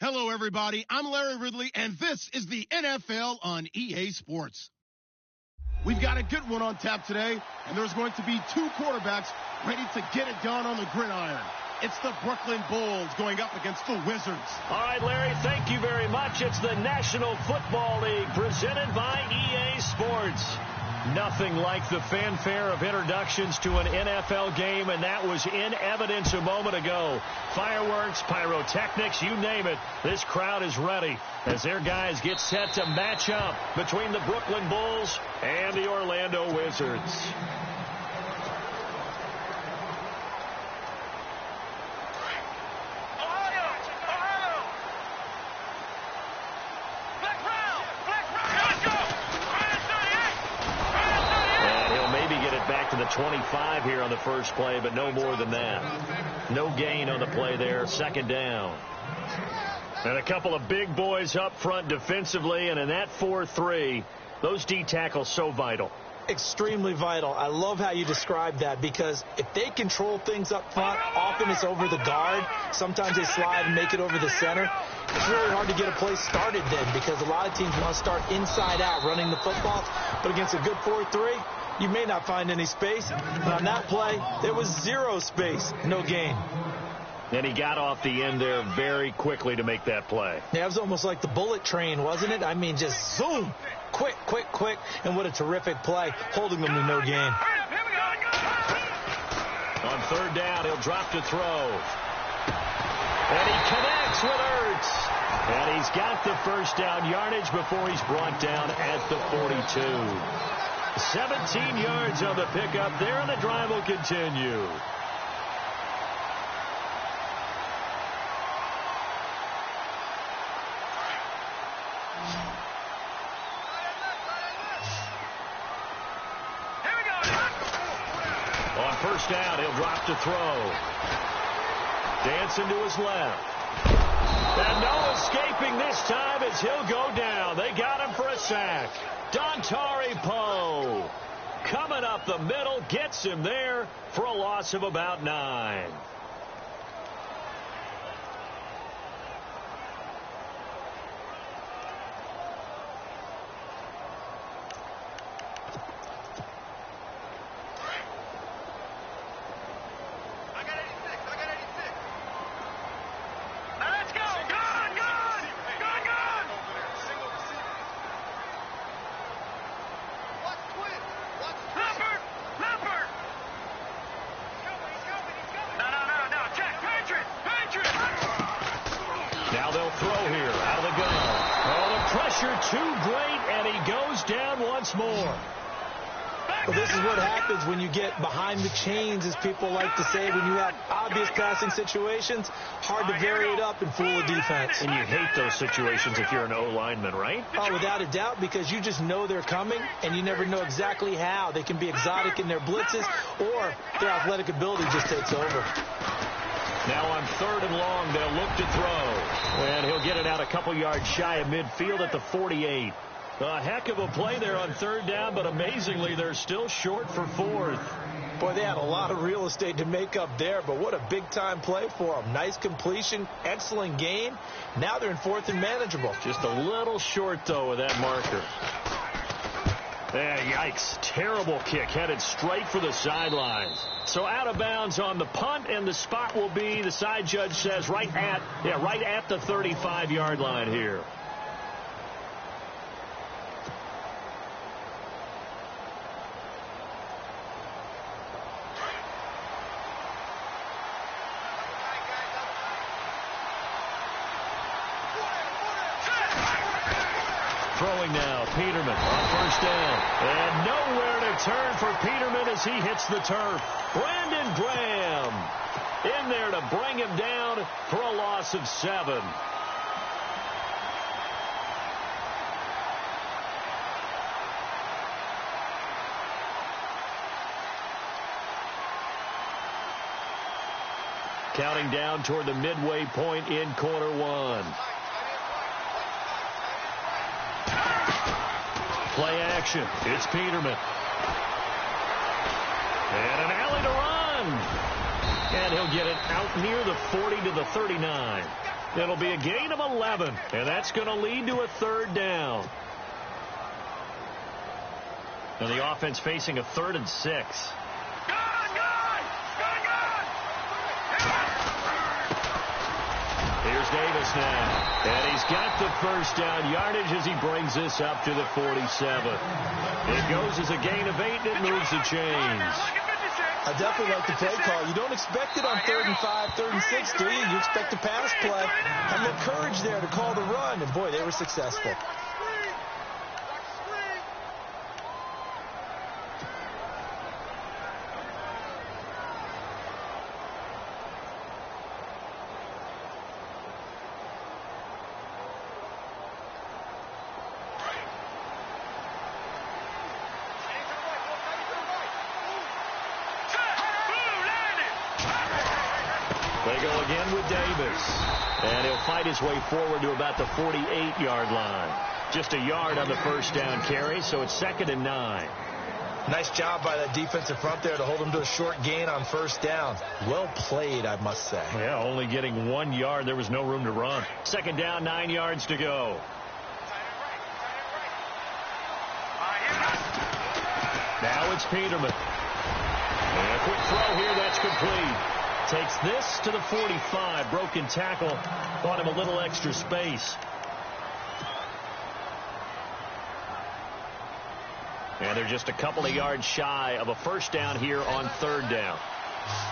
Hello, everybody. I'm Larry Ridley, and this is the NFL on EA Sports. We've got a good one on tap today, and there's going to be two quarterbacks ready to get it done on the gridiron. It's the Brooklyn Bulls going up against the Wizards. All right, Larry, thank you very much. It's the National Football League presented by EA Sports. Nothing like the fanfare of introductions to an NFL game, and that was in evidence a moment ago. Fireworks, pyrotechnics, you name it. This crowd is ready as their guys get set to match up between the Brooklyn Bulls and the Orlando Wizards. The 25 here on the first play, but no more than that. No gain on the play there. Second down. And a couple of big boys up front defensively, and in that 4-3, those D tackles so vital. Extremely vital. I love how you describe that, because if they control things up front, often it's over the guard. Sometimes they slide and make it over the center. It's really hard to get a play started then, because a lot of teams want to start inside out running the football. But against a good 4-3, you may not find any space. But on that play, there was zero space, no gain. And he got off the end there very quickly to make that play. Yeah, it was almost like the bullet train, wasn't it? I mean, just zoom, quick, quick, quick. And what a terrific play, holding them to no gain. On third down, he'll drop to throw. And he connects with Ertz. And he's got the first down yardage before he's brought down at the 42. 17 yards on the pickup there, and the drive will continue. On first down, he'll drop to throw. Dancing to his left. And no escaping this time as he'll go down. They got him for a sack. Dontari Poe coming up the middle, gets him there for a loss of about 9. Now they'll throw here out of the gun. Oh, the pressure too great, and he goes down once more. Well, this is what happens when you get behind the chains, as people like to say. When you have obvious passing situations, hard to vary it up and fool a defense. And you hate those situations if you're an O-lineman, right? Oh, without a doubt, because you just know they're coming, and you never know exactly how. They can be exotic in their blitzes, or their athletic ability just takes over. Now on third and long, they'll look to throw. And he'll get it out a couple yards shy of midfield at the 48. A heck of a play there on third down, but amazingly, they're still short for fourth. Boy, they had a lot of real estate to make up there, but what a big-time play for them. Nice completion, excellent gain. Now they're in fourth and manageable. Just a little short, though, of that marker. Yikes. Terrible kick, headed straight for the sidelines. So out of bounds on the punt, and the spot will be, the side judge says, right at the 35-yard line here. Throwing now, Peterman on first down. And nowhere to turn for Peterman as he hits the turf. Brandon Graham in there to bring him down for a loss of 7. Counting down toward the midway point in quarter one. Play action. It's Peterman. And an alley to run. And he'll get it out near the 40 to the 39. It'll be a gain of 11, and that's going to lead to a third down. And the offense facing a 3rd and 6. Here's Davis now, and he's got the first down yardage as he brings this up to the 47. It goes as a gain of 8, and it moves the chains. I definitely like the play call. You don't expect it on 3rd and 5, 3rd and 6, do you? You expect a pass play. And the courage there to call the run, and boy, they were successful. They go again with Davis. And he'll fight his way forward to about the 48-yard line. Just a yard on the first down carry, so it's 2nd and 9. Nice job by that defensive front there to hold him to a short gain on first down. Well played, I must say. Yeah, only getting 1 yard. There was no room to run. 2nd down, 9 yards to go. Now it's Peterman. And a quick throw here, that's complete. Takes this to the 45. Broken tackle. Bought him a little extra space. And they're just a couple of yards shy of a first down here on 3rd down.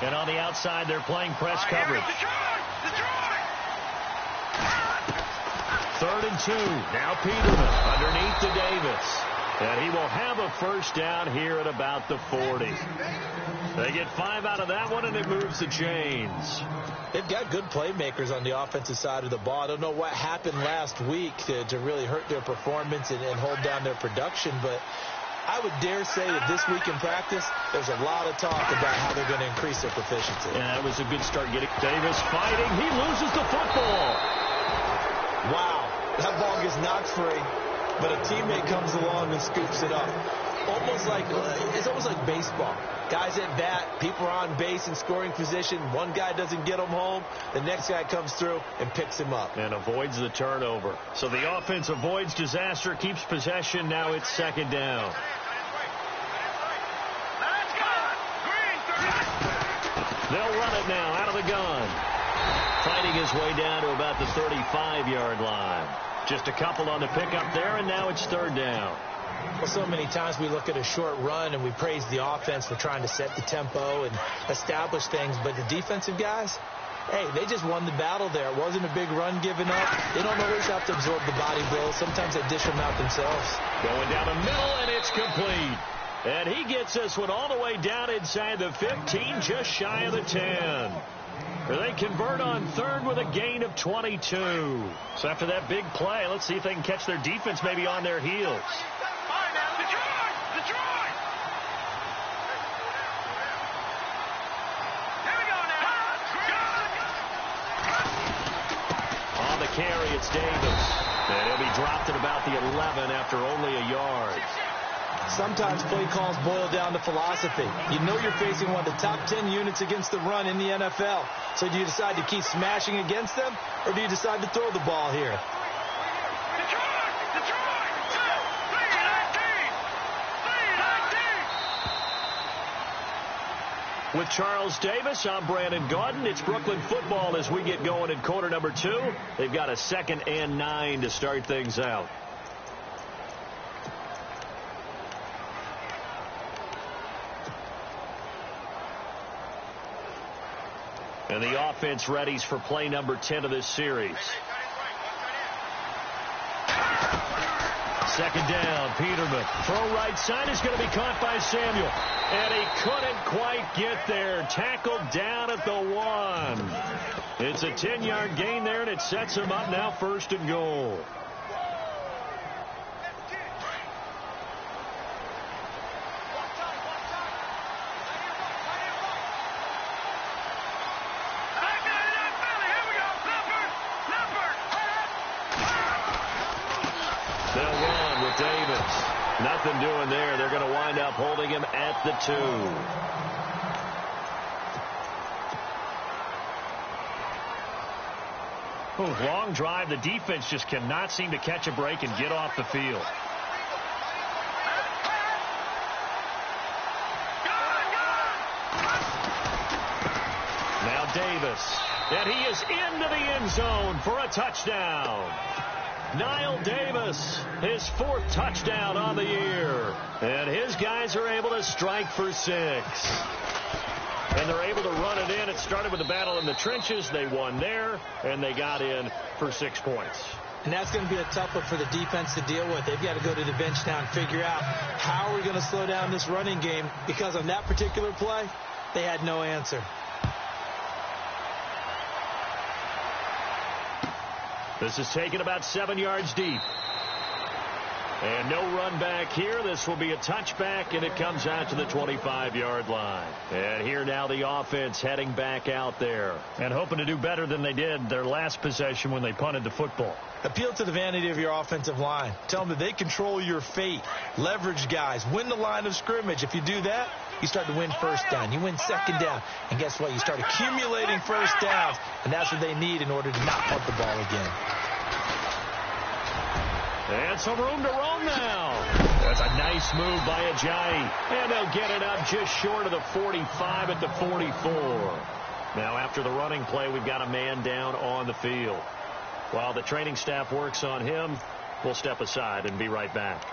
And on the outside, they're playing press coverage. 3rd and 2. Now Peterman underneath to Davis. And he will have a first down here at about the 40. They get 5 out of that one, and it moves the chains. They've got good playmakers on the offensive side of the ball. I don't know what happened last week to really hurt their performance and hold down their production, but I would dare say that this week in practice, there's a lot of talk about how they're going to increase their proficiency. Yeah, that was a good start getting Davis fighting. He loses the football. Wow, that ball gets knocked free, but a teammate comes along and scoops it up. It's almost like baseball. Guys at bat, people are on base in scoring position. One guy doesn't get him home. The next guy comes through and picks him up. And avoids the turnover. So the offense avoids disaster, keeps possession. Now it's 2nd down. They'll run it now out of the gun. Fighting his way down to about the 35-yard line. Just a couple on the pickup there, and now it's 3rd down. Well, so many times we look at a short run and we praise the offense for trying to set the tempo and establish things, but the defensive guys, hey, they just won the battle there. It wasn't a big run given up. They don't always have to absorb the body blows. Sometimes they dish them out themselves. Going down the middle, and it's complete. And he gets this one all the way down inside the 15, just shy of the 10. They convert on 3rd with a gain of 22. So after that big play, let's see if they can catch their defense maybe on their heels. On the carry, it's Davis. And he'll be dropped at about the 11 after only a yard. Sometimes play calls boil down to philosophy. You know you're facing one of the top 10 units against the run in the NFL. So do you decide to keep smashing against them, or do you decide to throw the ball here? With Charles Davis, I'm Brandon Gaudin. It's Brooklyn football as we get going in quarter number 2. They've got a 2nd and 9 to start things out. And the offense readies for play number 10 of this series. 2nd down, Peterman. Throw right side is going to be caught by Samuel. And he couldn't quite get there. Tackled down at the 1. It's a 10-yard gain there, and it sets him up now 1st and goal. Davis. Nothing doing there. They're going to wind up holding him at the 2. Long drive. The defense just cannot seem to catch a break and get off the field. Now Davis. And he is into the end zone for a touchdown. Niall Davis, his 4th touchdown on the year. And his guys are able to strike for 6. And they're able to run it in. It started with the battle in the trenches. They won there, and they got in for 6 points. And that's going to be a tough one for the defense to deal with. They've got to go to the bench now and figure out how are we going to slow down this running game, because on that particular play, they had no answer. This is taken about 7 yards deep. And no run back here. This will be a touchback, and it comes out to the 25-yard line. And here now the offense heading back out there and hoping to do better than they did their last possession when they punted the football. Appeal to the vanity of your offensive line. Tell them that they control your fate. Leverage guys. Win the line of scrimmage. If you do that, you start to win first down. You win second down. And guess what? You start accumulating first downs, and that's what they need in order to not punt the ball again. And some room to roam now. That's a nice move by Ajayi. And they'll get it up just short of the 45 at the 44. Now after the running play, we've got a man down on the field. While the training staff works on him, we'll step aside and be right back.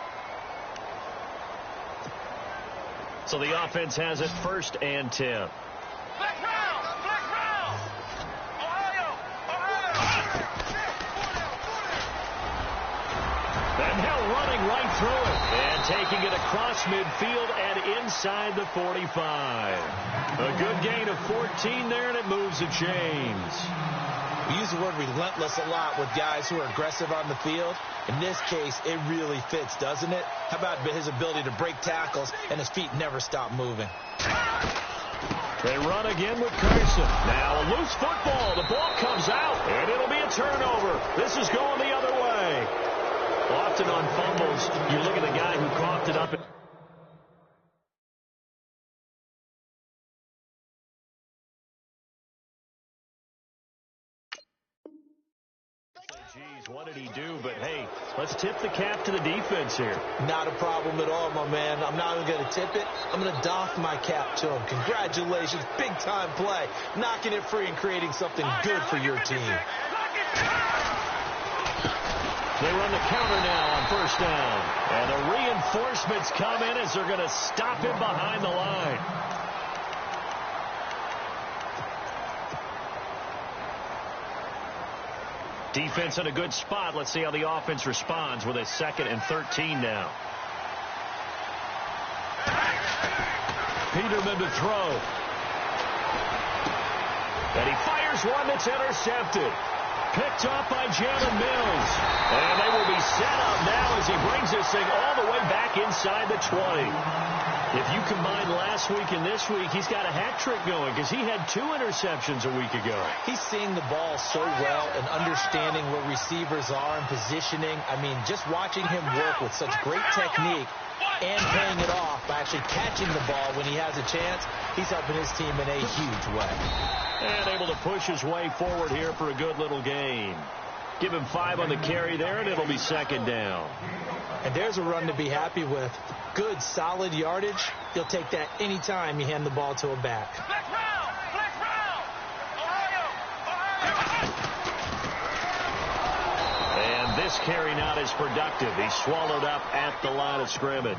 So the offense has it 1st and 10. And now running right through it. And taking it across midfield and inside the 45. A good gain of 14 there, and it moves the chains. We use the word relentless a lot with guys who are aggressive on the field. In this case, it really fits, doesn't it? How about his ability to break tackles and his feet never stop moving? They run again with Carson. Now a loose football. The ball comes out, and it'll be a turnover. This is going the other way. Often on fumbles, you look at the guy who coughed it up. Geez, what did he do? But, hey, let's tip the cap to the defense here. Not a problem at all, my man. I'm not even going to tip it. I'm going to doff my cap to him. Congratulations. Big-time play. Knocking it free and creating something good for your team. They run the counter now on 1st down. And the reinforcements come in as they're going to stop him behind the line. Defense in a good spot. Let's see how the offense responds with a 2nd and 13 now. Peterman to throw. And he fires one that's intercepted. Picked off by Jalen Mills. And they will be set up now as he brings this thing all the way back inside the 20. If you combine last week and this week, he's got a hat trick going because he had 2 interceptions a week ago. He's seeing the ball so well and understanding where receivers are and positioning. I mean, just watching him work with such great technique and paying it off by actually catching the ball when he has a chance, he's helping his team in a huge way. And able to push his way forward here for a good little gain. Give him 5 on the carry there, and it'll be 2nd down. And there's a run to be happy with. Good, solid yardage. You'll take that anytime you hand the ball to a back. And this carry not as productive. He's swallowed up at the line of scrimmage.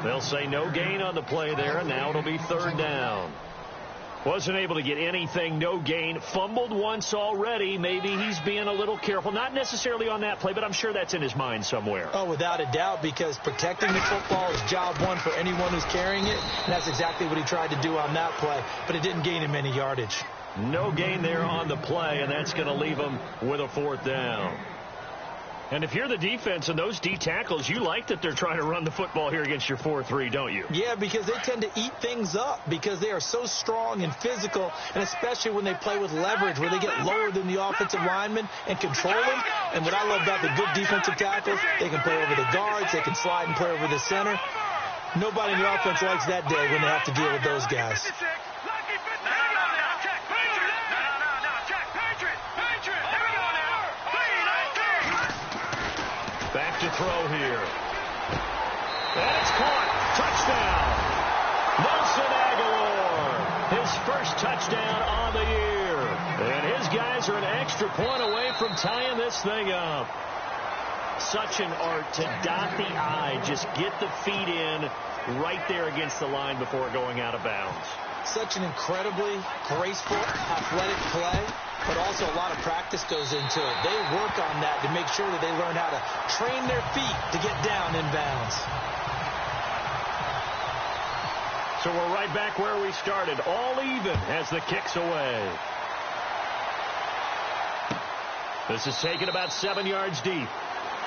They'll say no gain on the play there, and now it'll be 3rd down. Wasn't able to get anything, no gain. Fumbled once already. Maybe he's being a little careful. Not necessarily on that play, but I'm sure that's in his mind somewhere. Oh, without a doubt, because protecting the football is job one for anyone who's carrying it. And that's exactly what he tried to do on that play, but it didn't gain him any yardage. No gain there on the play, and that's going to leave him with a 4th down. And if you're the defense and those D tackles, you like that they're trying to run the football here against your 4-3, don't you? Yeah, because they tend to eat things up because they are so strong and physical, and especially when they play with leverage where they get lower than the offensive linemen and control them. And what I love about the good defensive tackles, they can play over the guards, they can slide and play over the center. Nobody in the offense likes that day when they have to deal with those guys. throw here. And it's caught. Touchdown. Nelson Aguilar. His first touchdown on the year. And his guys are an extra point away from tying this thing up. Such an art to dot the I. Just get the feet in right there against the line before going out of bounds. Such an incredibly graceful, athletic play, but also a lot of practice goes into it. They work on that to make sure that they learn how to train their feet to get down in bounds. So we're right back where we started, all even as the kick's away. This is taken about 7 yards deep.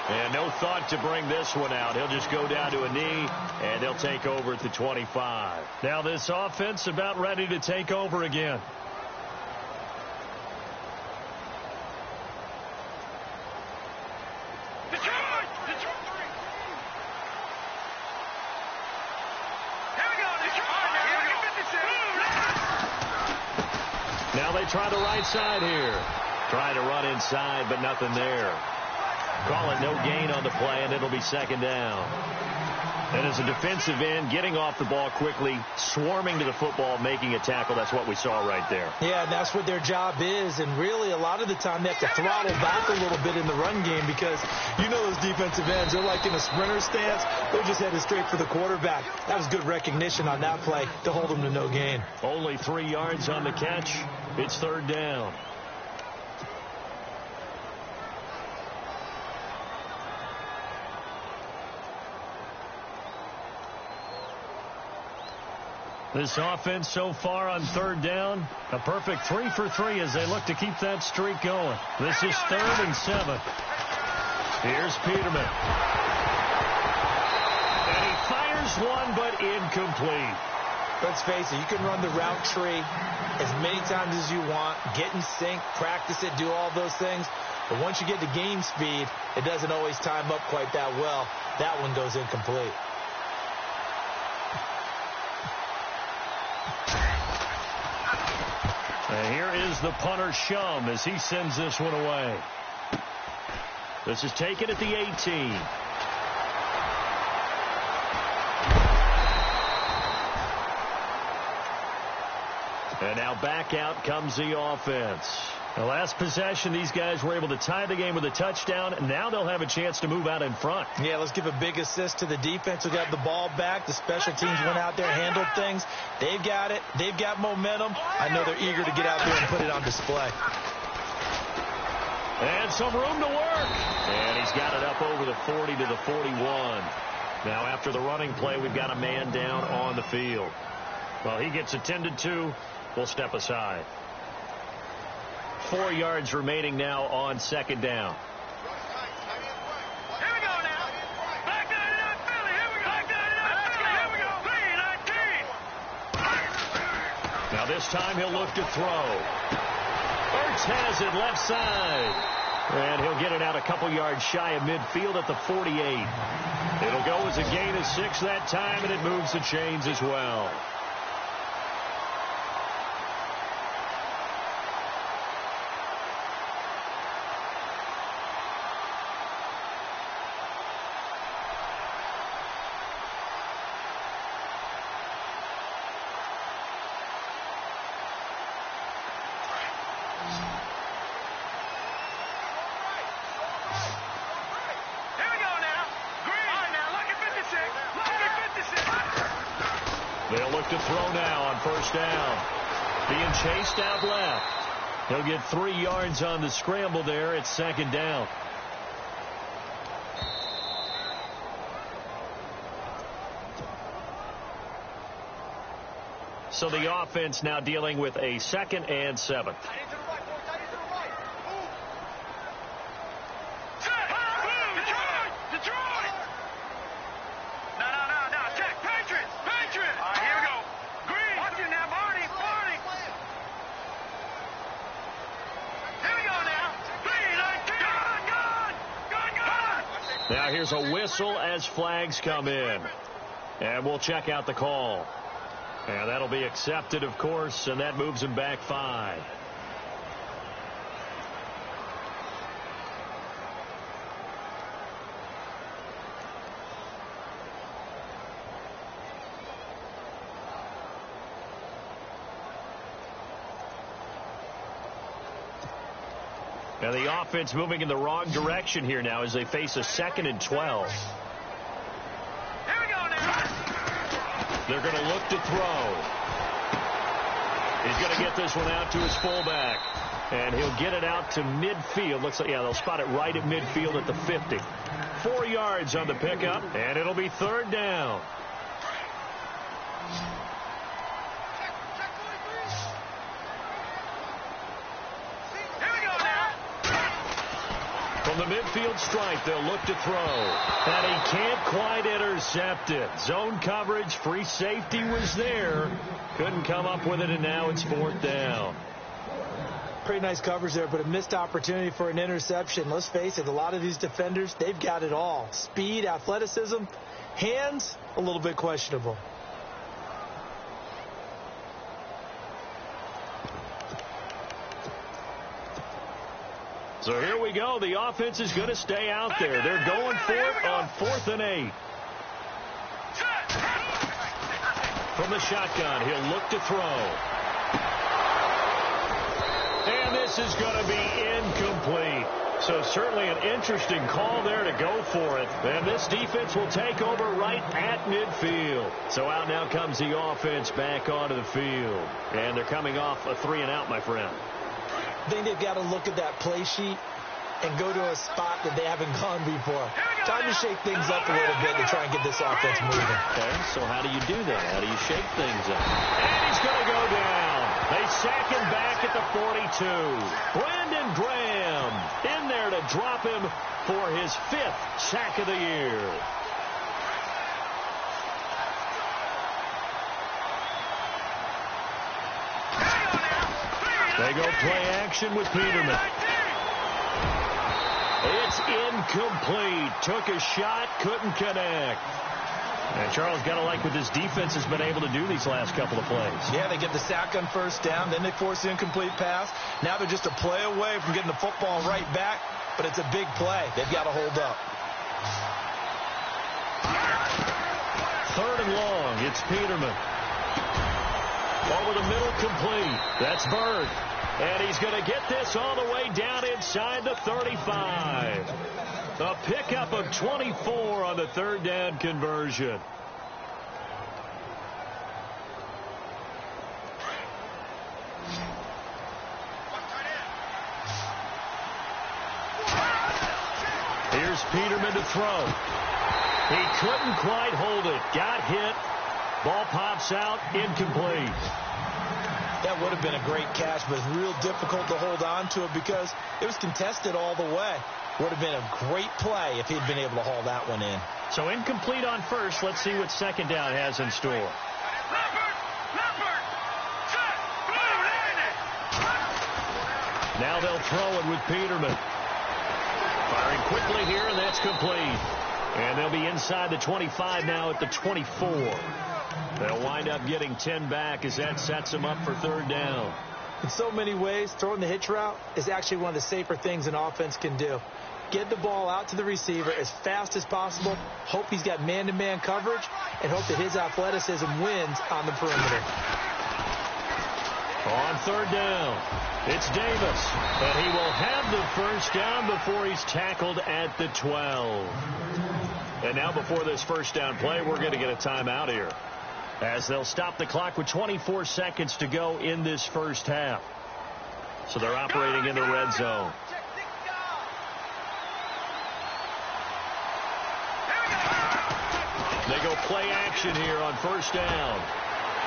And no thought to bring this one out. He'll just go down to a knee, and they'll take over at the 25. Now this offense about ready to take over again. Now they try the right side here. Trying to run inside, but nothing there. Call it no gain on the play, and it'll be second down. And as a defensive end, getting off the ball quickly, swarming to the football, making a tackle, that's what we saw right there. Yeah, and that's what their job is. And really, a lot of the time, they have to throttle back a little bit in the run game because you know those defensive ends, they're like in a sprinter stance. They're just headed straight for the quarterback. That was good recognition on that play to hold them to no gain. Only 3 yards on the catch. It's third down. This offense so far on third down, a perfect 3 for 3 as they look to keep that streak going. This is 3rd and 7. Here's Peterman. And he fires one, but incomplete. Let's face it, you can run the route tree as many times as you want, get in sync, practice it, do all those things. But once you get to game speed, it doesn't always time up quite that well. That one goes incomplete. And here is the punter, Shum, as he sends this one away. This is taken at the 18. And now back out comes the offense. The last possession, these guys were able to tie the game with a touchdown, and now they'll have a chance to move out in front. Yeah, let's give a big assist to the defense who got the ball back. The special teams went out there, handled things. They've got it. They've got momentum. I know they're eager to get out there and put it on display. And some room to work. And he's got it up over the 40 to the 41. Now after the running play, we've got a man down on the field. Well, he gets attended to. We'll step aside. 4 yards remaining now on second down. Here we go now. Back 99 Philly. Here we go. Back 99 Philly. Here we go. 3-19. Now this time he'll look to throw. Ertz has it left side. And he'll get it out a couple yards shy of midfield at the 48. It'll go as a gain of 6 that time, and it moves the chains as well. They'll look to throw now on first down. Being chased out left. He'll get 3 yards on the scramble there. It's second down. So the offense now dealing with a 2nd and 7. Now here's a whistle as flags come in. And we'll check out the call. And that'll be accepted, of course, and that moves him back 5. And the offense moving in the wrong direction here now as they face a 2nd and 12. Here we go now. They're going to look to throw. He's going to get this one out to his fullback. And he'll get it out to midfield. Looks like, yeah, they'll spot it right at midfield at the 50. 4 yards on the pickup, and it'll be 3rd down. From the midfield stripe, they'll look to throw. And he can't quite intercept it. Zone coverage, free safety was there. Couldn't come up with it, and now it's 4th down. Pretty nice coverage there, but a missed opportunity for an interception. Let's face it, a lot of these defenders, they've got it all. Speed, athleticism, hands, a little bit questionable. So here we go. The offense is going to stay out there. They're going for it on 4th and 8. From the shotgun, he'll look to throw. And this is going to be incomplete. So certainly an interesting call there to go for it. And this defense will take over right at midfield. So out now comes the offense back onto the field. And they're coming off a 3-and-out, my friend. I think they've got to look at that play sheet and go to a spot that they haven't gone before. Time to shake things up a little bit to try and get this offense moving. Okay, so how do you do that? How do you shake things up? And he's going to go down. They sack him back at the 42. Brandon Graham in there to drop him for his 5th sack of the year. They go play action with Peterman. It's incomplete. Took a shot, couldn't connect. And Charles, got to like what this defense has been able to do these last couple of plays. Yeah, they get the sack on 1st down, then they force the incomplete pass. Now they're just a play away from getting the football right back, but it's a big play. They've got to hold up. 3rd and long. It's Peterman. Over the middle, complete. That's Bird. And he's going to get this all the way down inside the 35. A pickup of 24 on the 3rd down conversion. Here's Peterman to throw. He couldn't quite hold it. Got hit. Ball pops out, incomplete. That would have been a great catch, but it's real difficult to hold on to it because it was contested all the way. Would have been a great play if he'd been able to haul that one in. So incomplete on 1st. Let's see what 2nd down has in store. Now they'll throw it with Peterman. Firing quickly here, and that's complete. And they'll be inside the 25 now at the 24. They'll wind up getting 10 back as that sets them up for 3rd down. In so many ways, throwing the hitch route is actually one of the safer things an offense can do. Get the ball out to the receiver as fast as possible, hope he's got man-to-man coverage, and hope that his athleticism wins on the perimeter. On 3rd down, it's Davis, and he will have the 1st down before he's tackled at the 12. And now before this 1st down play, we're going to get a timeout here, as they'll stop the clock with 24 seconds to go in this 1st half. So they're operating in the red zone. They go play action here on 1st down.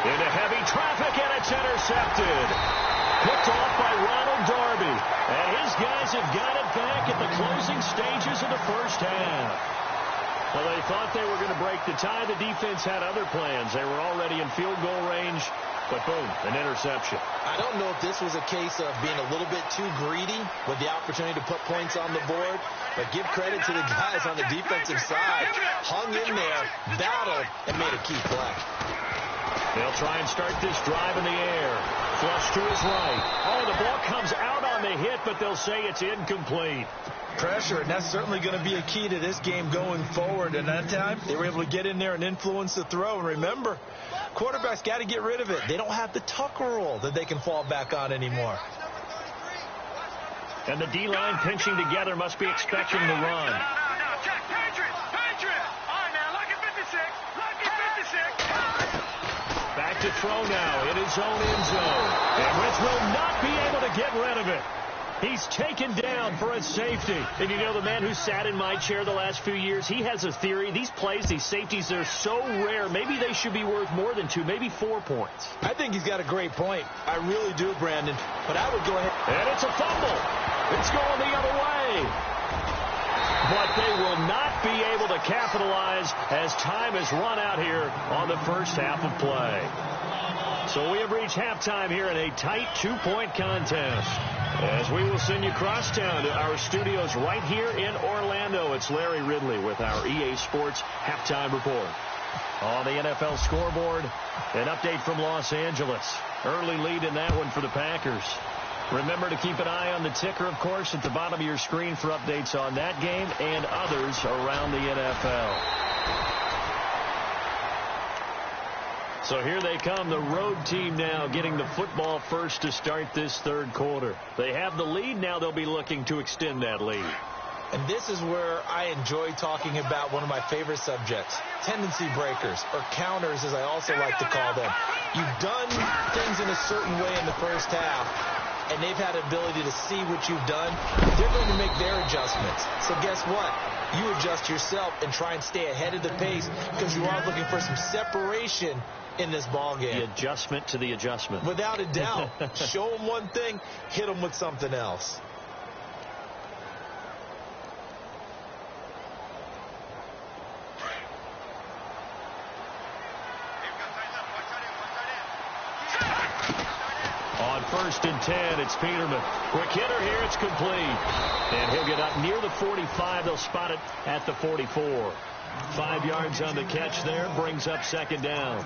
Into heavy traffic, and it's intercepted. Picked off by Ronald Darby. And his guys have got it back at the closing stages of the 1st half. Well, they thought they were going to break the tie. The defense had other plans. They were already in field goal range, but boom, an interception. I don't know if this was a case of being a little bit too greedy with the opportunity to put points on the board, but give credit to the guys on the defensive side. Hung in there, battled, and made a key play. They'll try and start this drive in the air. Flush to his right. Oh, the ball comes out on the hit, but they'll say it's incomplete. Pressure, and that's certainly going to be a key to this game going forward. And that time, they were able to get in there and influence the throw. And remember, quarterbacks got to get rid of it. They don't have the tuck rule that they can fall back on anymore. And the D-line pinching together must be expecting the run. No. Check. Patriots. All right, now, lucky 56. Back to throw now in his own end zone. And Rich will not be able to get rid of it. He's taken down for a safety. And you know, the man who sat in my chair the last few years, he has a theory. These plays, these safeties, they're so rare. Maybe they should be worth more than 2, maybe 4 points. I think he's got a great point. I really do, Brandon. But I would go ahead. And it's a fumble. It's going the other way. But they will not be able to capitalize as time has run out here on the first half of play. So we have reached halftime here in a tight 2-point contest. As we will send you crosstown to our studios right here in Orlando. It's Larry Ridley with our EA Sports Halftime Report. On the NFL scoreboard, an update from Los Angeles. Early lead in that one for the Packers. Remember to keep an eye on the ticker, of course, at the bottom of your screen for updates on that game and others around the NFL. So here they come, the road team now getting the football first to start this third quarter. They have the lead. Now they'll be looking to extend that lead. And this is where I enjoy talking about one of my favorite subjects, tendency breakers, or counters as I also like to call them. You've done things in a certain way in the first half, and they've had the ability to see what you've done. They're going to make their adjustments. So guess what? You adjust yourself and try and stay ahead of the pace because you are looking for some separation in this ball game. The adjustment to the adjustment. Without a doubt. Show them one thing, hit them with something else. On 1st and 10, it's Peterman. Quick hitter here, it's complete. And he'll get up near the 45. They'll spot it at the 44. 5 yards on the catch there, brings up 2nd down.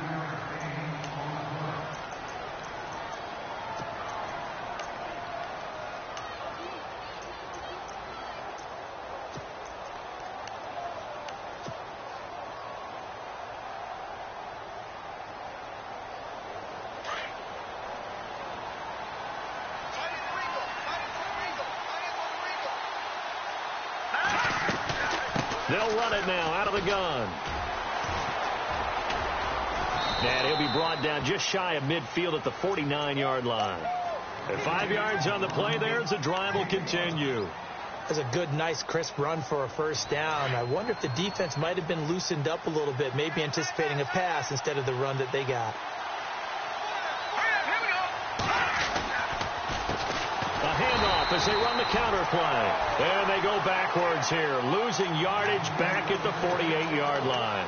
They'll run it now out of the gun. And he'll be brought down just shy of midfield at the 49-yard line. And 5 yards on the play there as the drive will continue. That's a good, nice, crisp run for a first down. I wonder if the defense might have been loosened up a little bit, maybe anticipating a pass instead of the run that they got. A handoff as they run the counter play. And they go backwards here, losing yardage back at the 48-yard line.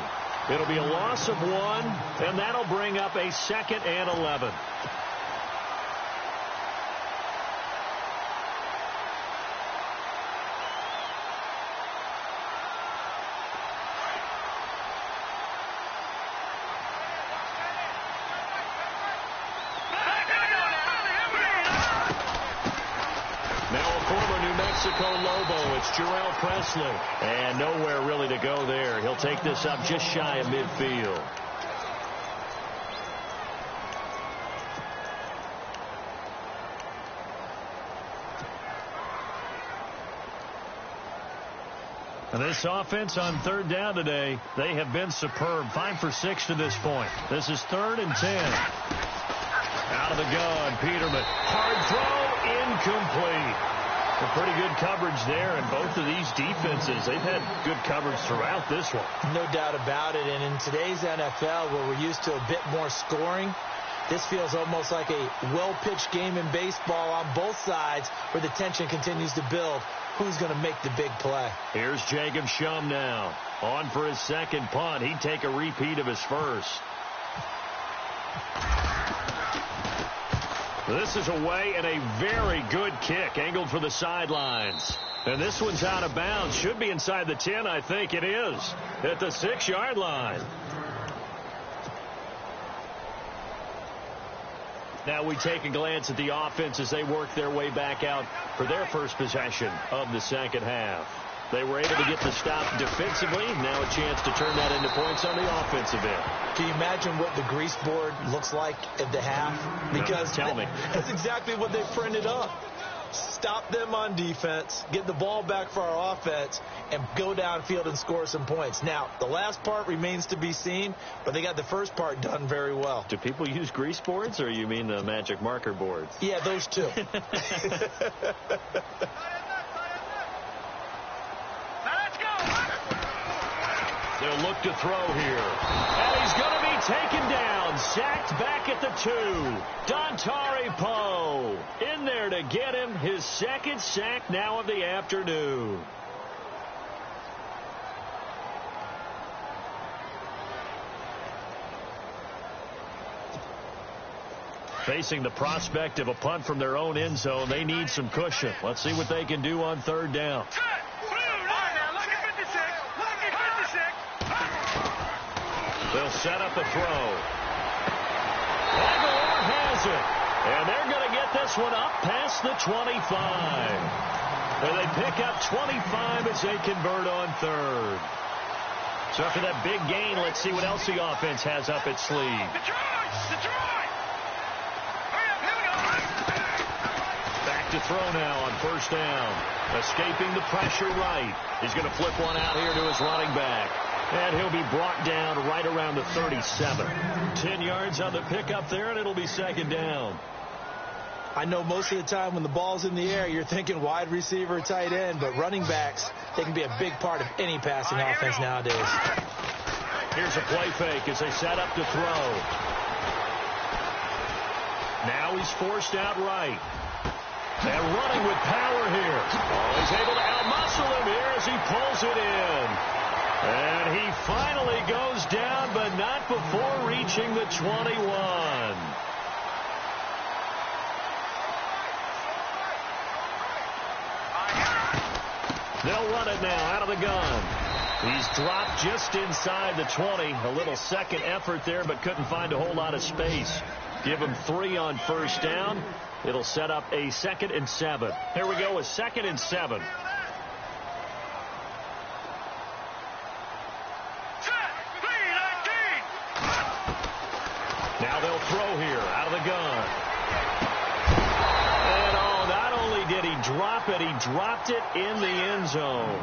It'll be a loss of 1, and that'll bring up a 2nd and 11. Lobo, it's Jarrell Presley. And nowhere really to go there. He'll take this up just shy of midfield. And this offense on 3rd down today, they have been superb. 5 for 6 to this point. This is 3rd and 10. Out of the gun, Peterman. Hard throw, incomplete. Pretty good coverage there, and both of these defenses, they've had good coverage throughout this one. No doubt about it, and in today's NFL, where we're used to a bit more scoring, this feels almost like a well-pitched game in baseball on both sides where the tension continues to build. Who's going to make the big play? Here's Jacob Shum now. On for his 2nd punt. He'd take a repeat of his first. This is away and a very good kick, angled for the sidelines. And this one's out of bounds. Should be inside the 10, I think it is, at the 6-yard line. Now we take a glance at the offense as they work their way back out for their first possession of the second half. They were able to get the stop defensively. Now a chance to turn that into points on the offensive end. Can you imagine what the grease board looks like at the half? Because tell me. That's exactly what they printed up. stop them on defense, get the ball back for our offense, and go downfield and score some points. Now, the last part remains to be seen, but they got the first part done very well. Do people use grease boards, or you mean the magic marker boards? Yeah, those two. They'll look to throw here. And he's going to be taken down. Sacked back at the 2. Dontari Poe in there to get him. His second sack now of the afternoon. Facing the prospect of a punt from their own end zone, they need some cushion. Let's see what they can do on third down. They'll set up a throw. Aguilar has it. And they're going to get this one up past the 25. And they pick up 25 as they convert on third. So after that big gain, let's see what else the offense has up its sleeve. Back to throw now on first down. Escaping the pressure right. He's going to flip one out here to his running back. And he'll be brought down right around the 37. 10 yards on the pickup there, and it'll be second down. I know most of the time when the ball's in the air, you're thinking wide receiver, tight end, but running backs, they can be a big part of any passing offense nowadays. Here's a play fake as they set up to throw. Now he's forced out right. And running with power here. Oh, he's able to outmuscle him here as he pulls it in. And he finally goes down, but not before reaching the 21. They'll run it now out of the gun. He's dropped just inside the 20. A little second effort there, but couldn't find a whole lot of space. Give him 3 on first down. It'll set up a 2nd and 7. Here we go, a 2nd and 7. Now they'll throw here out of the gun. And oh, not only did he drop it, he dropped it in the end zone.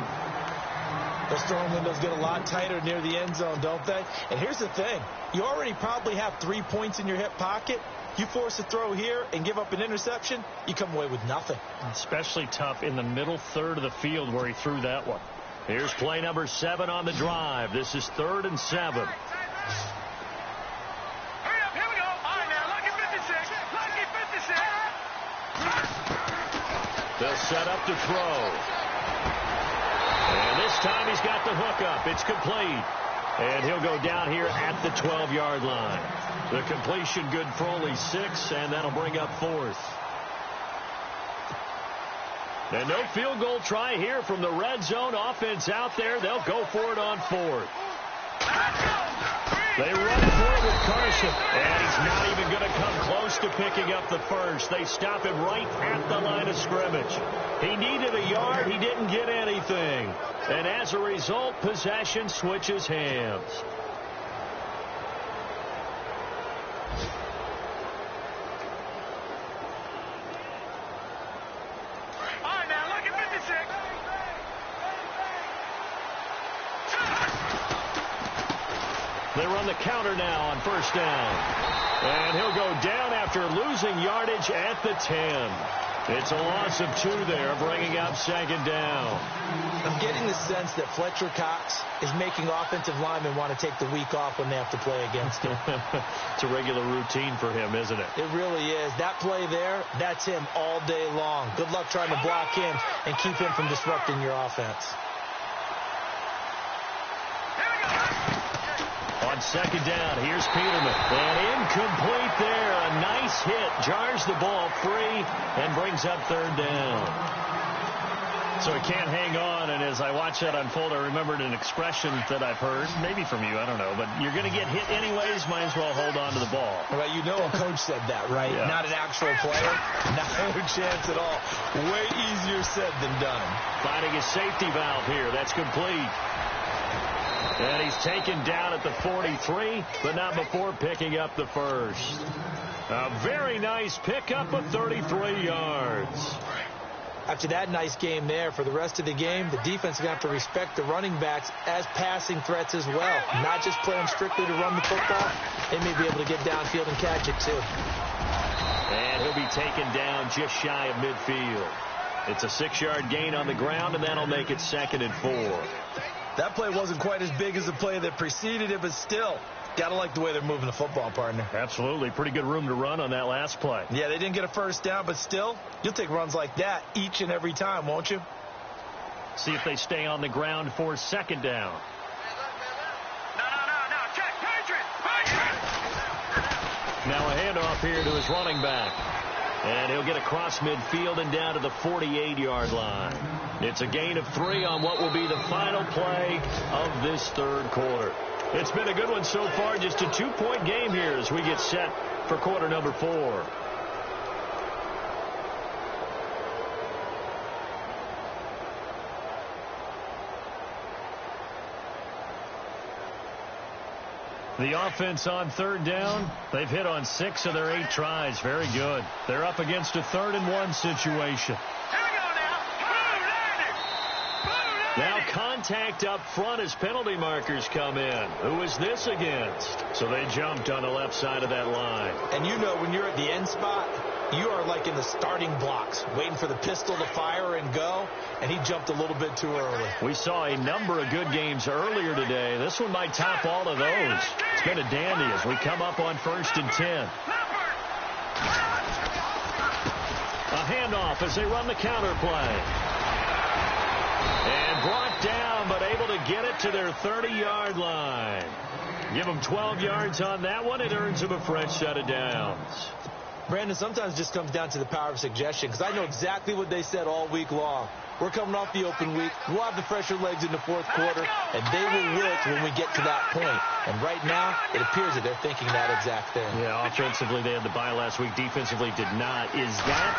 Those throwing windows get a lot tighter near the end zone, don't they? And here's the thing. You already probably have 3 points in your hip pocket. You force a throw here and give up an interception, you come away with nothing. Especially tough in the middle third of the field where he threw that one. Here's play number 7 on the drive. This is 3rd and 7. They'll set up to throw. And this time he's got the hook up. It's complete. And he'll go down here at the 12-yard line. The completion good for only 6, and that'll bring up 4th. And no field goal try here from the red zone offense out there. They'll go for it on 4th. They run for it with Carson, and he's not even going to come close to picking up the first. They stop him right at the line of scrimmage. He needed a yard. He didn't get anything. And as a result, possession switches hands. They run the counter now on first down. And he'll go down after losing yardage at the 10. It's a loss of 2 there, bringing up second down. I'm getting the sense that Fletcher Cox is making offensive linemen want to take the week off when they have to play against him. It's a regular routine for him, isn't it? It really is. That play there, that's him all day long. Good luck trying to block him and keep him from disrupting your offense. On second down, here's Peterman. And incomplete there. A nice hit. Jars the ball free and brings up third down. So he can't hang on, and as I watch that unfold, I remembered an expression that I've heard, maybe from you, I don't know, but you're going to get hit anyways, might as well hold on to the ball. Well, you know a coach said that, right? Yeah. Not an actual player. No chance at all. Way easier said than done. Finding a safety valve here. That's complete. And he's taken down at the 43, but not before picking up the first. A very nice pickup of 33 yards. After that nice game there, for the rest of the game, the defense is going to have to respect the running backs as passing threats as well. Not just play them strictly to run the football. They may be able to get downfield and catch it, too. And he'll be taken down just shy of midfield. It's a 6-yard gain on the ground, and that'll make it 2nd and 4. That play wasn't quite as big as the play that preceded it, but still, got to like the way they're moving the football, partner. Absolutely. Pretty good room to run on that last play. Yeah, they didn't get a first down, but still, you'll take runs like that each and every time, won't you? See if they stay on the ground for 2nd down. No. Check. Patriot. Now a handoff here to his running back. And he'll get across midfield and down to the 48-yard line. It's a gain of 3 on what will be the final play of this 3rd quarter. It's been a good one so far. Just a 2-point game here as we get set for quarter number 4. The offense on 3rd down, they've hit on 6 of their 8 tries. Very good. They're up against a 3rd and 1 situation. Now contact up front as penalty markers come in. Who is this against? So they jumped on the left side of that line. And you know when you're at the end spot, you are like in the starting blocks, waiting for the pistol to fire and go, and he jumped a little bit too early. We saw a number of good games earlier today. This one might top all of those. It's been a dandy as we come up on 1st and 10. A handoff as they run the counter play. And brought down, but able to get it to their 30-yard line. Give them 12 yards on that one. It earns them a fresh set of downs. Brandon, sometimes it just comes down to the power of suggestion, because I know exactly what they said all week long. We're coming off the open week. We'll have the fresher legs in the 4th quarter, and they will wilt when we get to that point. And right now, it appears that they're thinking that exact thing. Yeah, offensively, they had the bye last week. Defensively, did not. Is that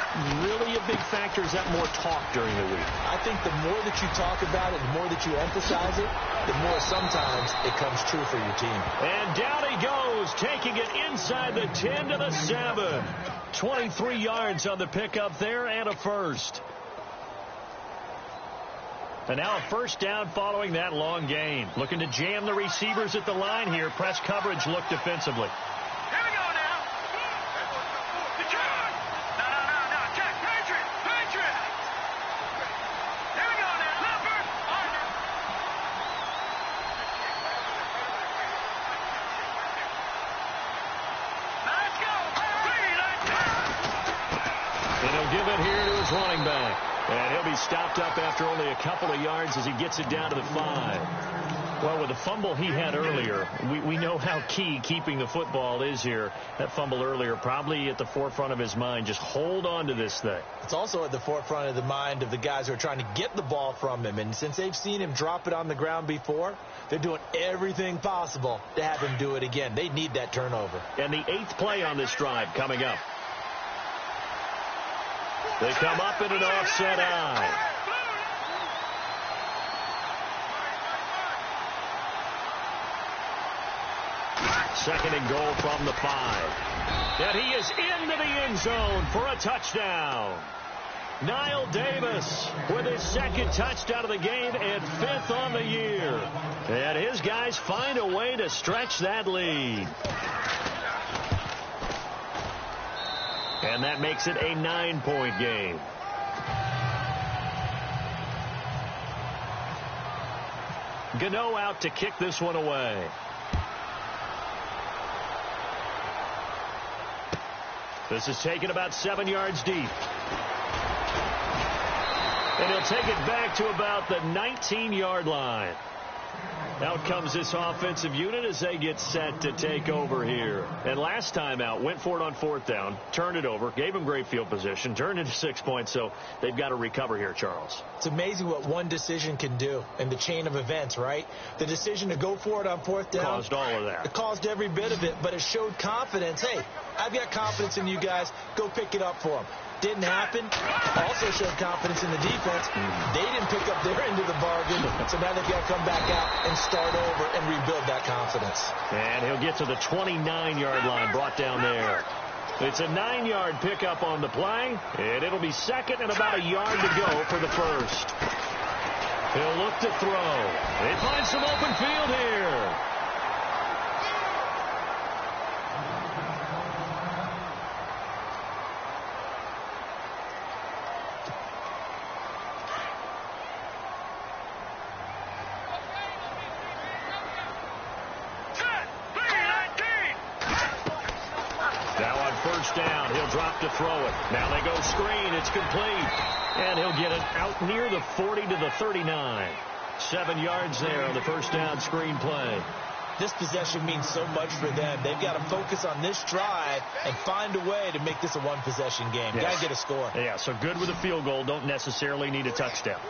really a big factor? Is that more talk during the week? I think the more that you talk about it, the more that you emphasize it, the more sometimes it comes true for your team. And down he goes, taking it inside the 10 to the 7. 23 yards on the pickup there and a first. And now a first down following that long gain. Looking to jam the receivers at the line here. Press coverage look defensively. Here we go now. The charge. No. Check. Patriot. Here we go now. Leopard. Let's go. And he'll give it here to his running back. And he'll be stopped up after only a couple of yards as he gets it down to the 5. Well, with the fumble he had earlier, we know how key keeping the football is here. That fumble earlier probably at the forefront of his mind. Just hold on to this thing. It's also at the forefront of the mind of the guys who are trying to get the ball from him. And since they've seen him drop it on the ground before, they're doing everything possible to have him do it again. They need that turnover. And the 8th play on this drive coming up. They come up in an offset eye. Second and goal from the 5. And he is into the end zone for a touchdown. Niall Davis with his 2nd touchdown of the game and 5th on the year. And his guys find a way to stretch that lead. And that makes it a 9-point game. Gano out to kick this one away. This is taken about 7 yards deep. And he'll take it back to about the 19-yard line. Out comes this offensive unit as they get set to take over here. And last time out, went for it on 4th down, turned it over, gave him great field position, turned into 6 points, so they've got to recover here, Charles. It's amazing what one decision can do in the chain of events, right? The decision to go for it on 4th down. Caused all of that. It caused every bit of it, but it showed confidence. Hey, I've got confidence in you guys. Go pick it up for them. Didn't happen. Also showed confidence in the defense. They didn't pick up their end of the bargain, so now they've got to come back out and start over and rebuild that confidence. And he'll get to the 29-yard line, brought down there. It's a 9-yard pickup on the play, and it'll be second and about a yard to go for the first. He'll look to throw. They find some open field here. First down, he'll drop to throw it. Now they go screen, it's complete. And he'll get it out near the 40 to the 39. 7 yards there on the first down screen play. This possession means so much for them. They've got to focus on this drive and find a way to make this a one-possession game. Yes. Got to get a score. Yeah, so good with a field goal. Don't necessarily need a touchdown.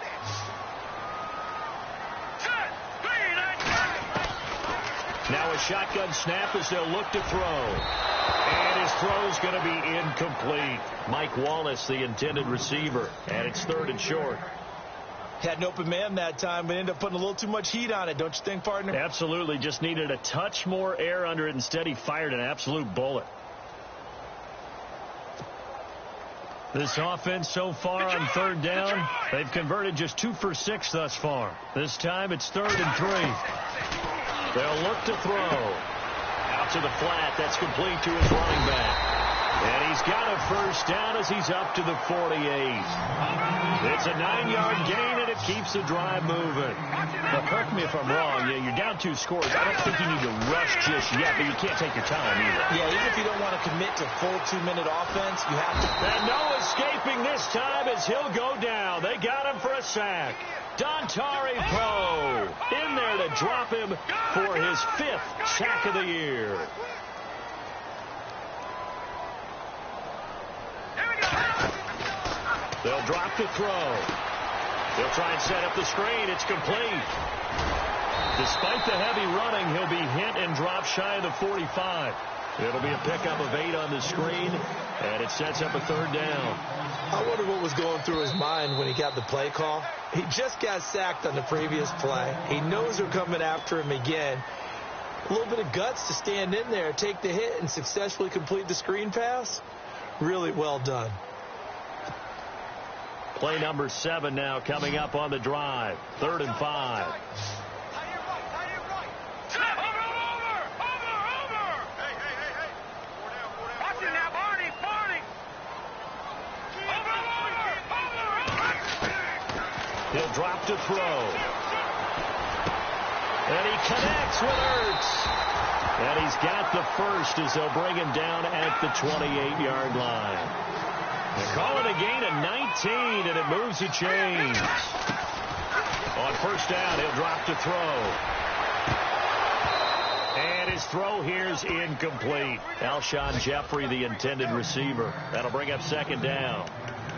Now a shotgun snap as they'll look to throw. And his throw's going to be incomplete. Mike Wallace, the intended receiver. And it's 3rd and short. Had an open man that time, but ended up putting a little too much heat on it, don't you think, partner? Absolutely. Just needed a touch more air under it. Instead, he fired an absolute bullet. This offense so far on 3rd down, they've converted just 2 for 6 thus far. This time it's 3rd and 3. They'll look to throw. Out to the flat. That's complete to his running back. And he's got a first down as he's up to the 48. It's a 9-yard gain, and it keeps the drive moving. Now, correct me if I'm wrong. Yeah, you're down 2 scores. I don't think you need to rush just yet, but you can't take your time either. Yeah, even if you don't want to commit to full 2-minute offense, you have to. And no escaping this time as he'll go down. They got him for a sack. Dontari Poe in there to drop him for his 5th sack of the year. They'll drop the throw. They'll try and set up the screen. It's complete. Despite the heavy running, he'll be hit and dropped shy of the 45. It'll be a pickup of 8 on the screen, and it sets up a 3rd down. I wonder what was going through his mind when he got the play call. He just got sacked on the previous play. He knows they're coming after him again. A little bit of guts to stand in there, take the hit, and successfully complete the screen pass. Really well done. Play number 7 now coming up on the drive. 3rd and 5. He'll drop to throw. And he connects with Ertz. And he's got the first as they'll bring him down at the 28-yard line. They call it a gain of 19, and it moves the chains. On first down, he'll drop to throw. And his throw here's incomplete. Alshon Jeffrey, the intended receiver. That'll bring up 2nd down.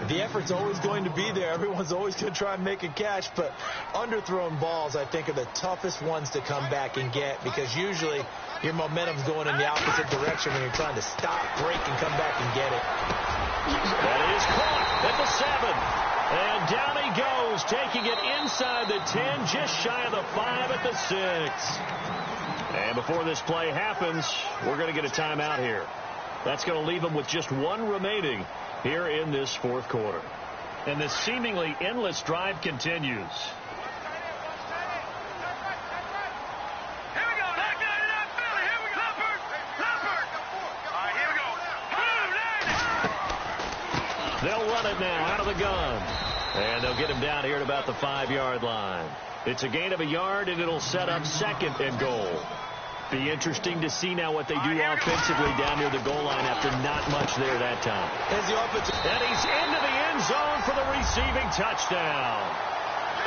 The effort's always going to be there. Everyone's always going to try and make a catch, but underthrown balls, I think, are the toughest ones to come back and get because usually your momentum's going in the opposite direction when you're trying to stop, break, and come back and get it. That is caught at the 7. And down he goes, taking it inside the 10, just shy of the 5 at the 6. And before this play happens, we're going to get a timeout here. That's going to leave them with just 1 remaining here in this 4th quarter. And the seemingly endless drive continues. They'll run it now out of the gun. And they'll get him down here at about the 5-yard line. It's a gain of a yard, and it'll set up 2nd and goal. Be interesting to see now what they do offensively down near the goal line after not much there that time. As the offensive, and he's into the end zone for the receiving touchdown.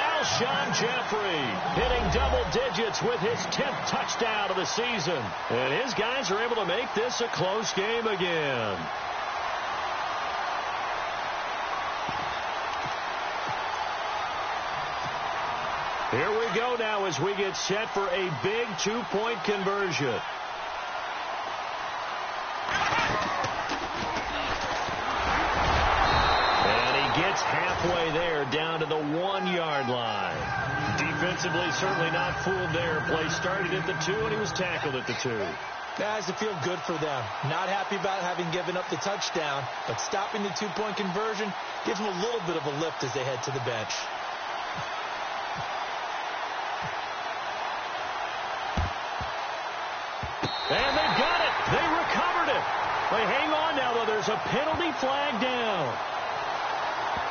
Alshon Jeffrey hitting double digits with his 10th touchdown of the season. And his guys are able to make this a close game again. Here we go now as we get set for a big 2-point conversion. And he gets halfway there down to the 1-yard line. Defensively, certainly not fooled there. Play started at the 2, and he was tackled at the 2. That has to feel good for them. Not happy about having given up the touchdown, but stopping the two-point conversion gives them a little bit of a lift as they head to the bench. And they've got it. They recovered it. They hang on now, though. There's a penalty flag down.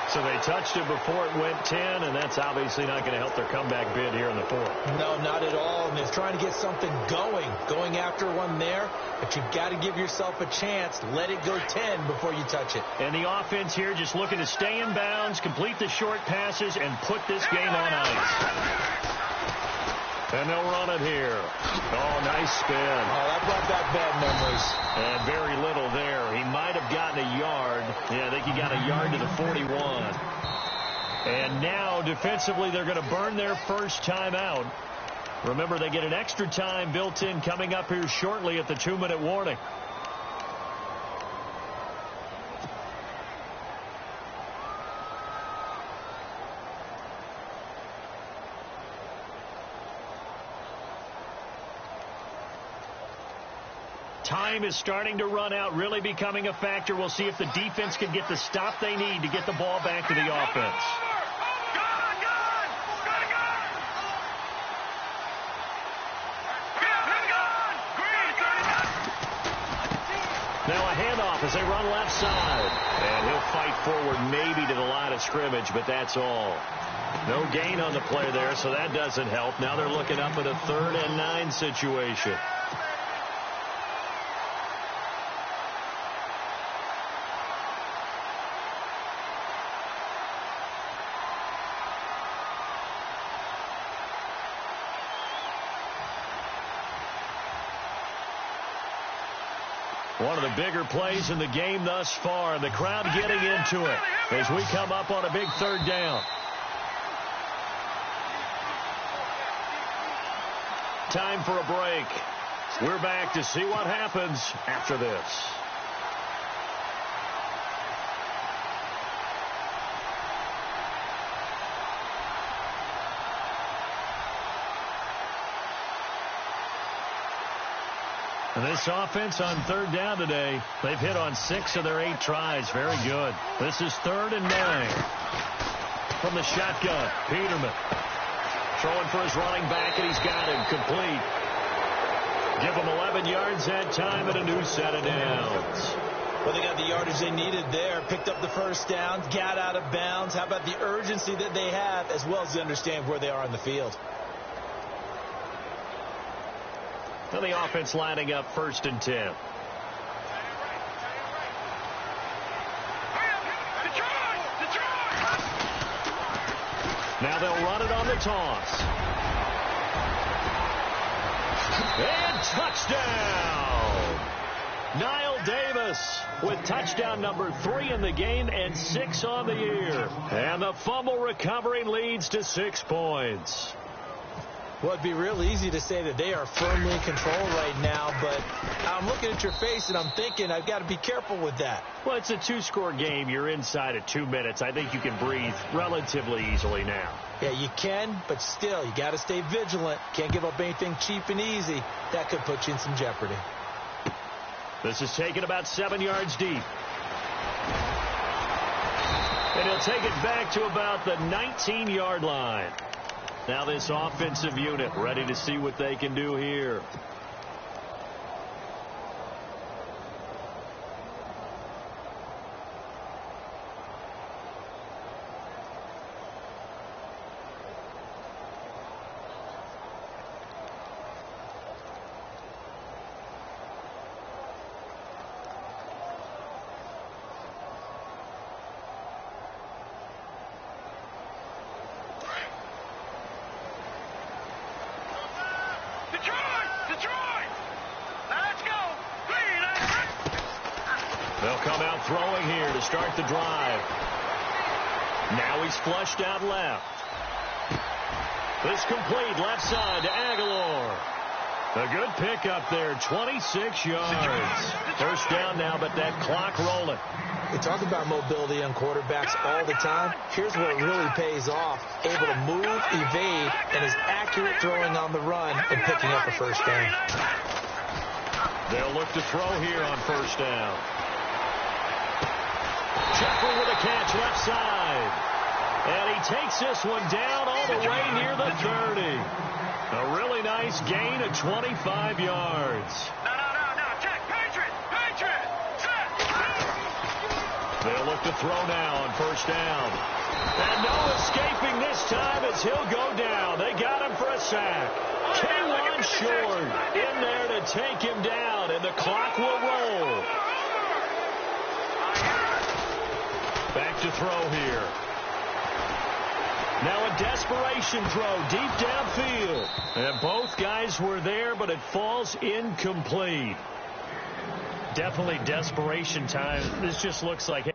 So they touched it before it went 10, and that's obviously not going to help their comeback bid here in the fourth. No, not at all. And they're trying to get something going after one there. But you've got to give yourself a chance. Let it go 10 before you touch it. And the offense here just looking to stay in bounds, complete the short passes, and put this game on ice. And they'll run it here. Oh, nice spin. Oh, that brought back bad memories. And very little there. He might have gotten a yard. Yeah, I think he got a yard to the 41. And now, defensively, they're going to burn their first time out. Remember, they get an extra time built in coming up here shortly at the 2-minute warning. Time is starting to run out, really becoming a factor. We'll see if the defense can get the stop they need to get the ball back to the offense. Now a handoff as they run left side. And he'll fight forward maybe to the line of scrimmage, but that's all. No gain on the play there, so that doesn't help. Now they're looking up at a 3rd and 9 situation. One of the bigger plays in the game thus far. The crowd getting into it as we come up on a big 3rd down. Time for a break. We're back to see what happens after this. This offense on 3rd down today, they've hit on 6 of their 8 tries. Very good. This is 3rd and 9. From the shotgun, Peterman. Throwing for his running back, and he's got him complete. Give him 11 yards that time and a new set of downs. Well, they got the yardage they needed there. Picked up the first down, got out of bounds. How about the urgency that they have, as well as they understand where they are on the field? Now the offense lining up 1st and 10. Now they'll run it on the toss. And touchdown! Niall Davis with touchdown number 3 in the game and 6 on the year. And the fumble recovery leads to 6 points. Well, it'd be real easy to say that they are firmly in control right now, but I'm looking at your face and I'm thinking I've got to be careful with that. Well, it's a 2-score game. You're inside of 2 minutes. I think you can breathe relatively easily now. Yeah, you can, but still, you got to stay vigilant. Can't give up anything cheap and easy. That could put you in some jeopardy. This is taken about 7 yards deep. And he'll take it back to about the 19-yard line. Now this offensive unit ready to see what they can do here. They'll come out throwing here to start the drive. Now he's flushed out left. This complete left side to Aguilar. A good pickup there, 26 yards. First down now, but that clock rolling. We talk about mobility on quarterbacks all the time. Here's where it really pays off. Able to move, evade, and is accurate throwing on the run and picking up a first down. They'll look to throw here on first down. Jeffrey with a catch left side. And he takes this one down all the way near the 30. A really nice gain of 25 yards. No. Check. Patriot. Set. They'll look to throw now on first down. And no escaping this time as he'll go down. They got him for a sack. K1 Short in there to take him down, and the clock will roll. Back to throw here. Now a desperation throw deep downfield. And both guys were there, but it falls incomplete. Definitely desperation time. This just looks like, hey,